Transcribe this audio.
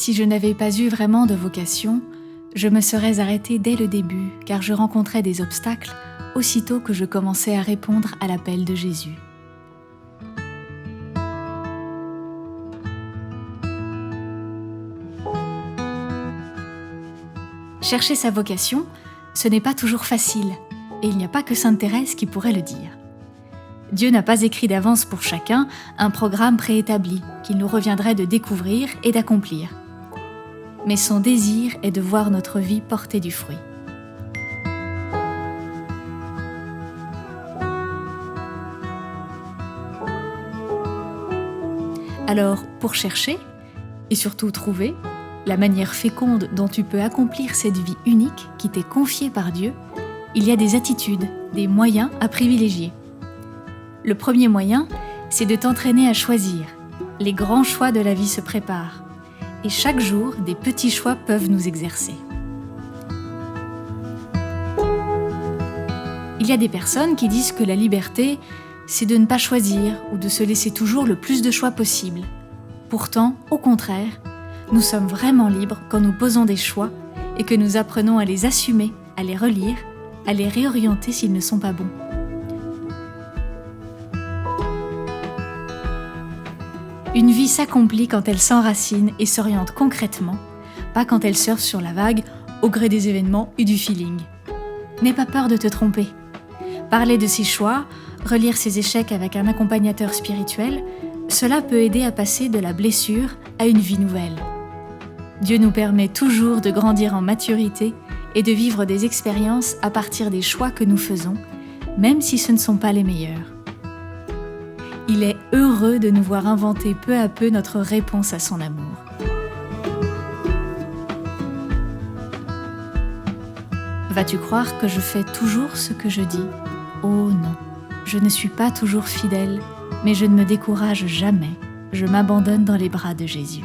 Si je n'avais pas eu vraiment de vocation, je me serais arrêtée dès le début, car je rencontrais des obstacles aussitôt que je commençais à répondre à l'appel de Jésus. Chercher sa vocation, ce n'est pas toujours facile, et il n'y a pas que Sainte Thérèse qui pourrait le dire. Dieu n'a pas écrit d'avance pour chacun un programme préétabli qu'il nous reviendrait de découvrir et d'accomplir. Mais son désir est de voir notre vie porter du fruit. Alors, pour chercher, et surtout trouver, la manière féconde dont tu peux accomplir cette vie unique qui t'est confiée par Dieu, il y a des attitudes, des moyens à privilégier. Le premier moyen, c'est de t'entraîner à choisir. Les grands choix de la vie se préparent. Et chaque jour, des petits choix peuvent nous exercer. Il y a des personnes qui disent que la liberté, c'est de ne pas choisir ou de se laisser toujours le plus de choix possible. Pourtant, au contraire, nous sommes vraiment libres quand nous posons des choix et que nous apprenons à les assumer, à les relire, à les réorienter s'ils ne sont pas bons. Une vie s'accomplit quand elle s'enracine et s'oriente concrètement, pas quand elle surfe sur la vague au gré des événements et du feeling. N'aie pas peur de te tromper. Parler de ses choix, relire ses échecs avec un accompagnateur spirituel, cela peut aider à passer de la blessure à une vie nouvelle. Dieu nous permet toujours de grandir en maturité et de vivre des expériences à partir des choix que nous faisons, même si ce ne sont pas les meilleurs. Il est heureux de nous voir inventer peu à peu notre réponse à son amour. Vas-tu croire que je fais toujours ce que je dis ? Oh non, je ne suis pas toujours fidèle, mais je ne me décourage jamais. Je m'abandonne dans les bras de Jésus.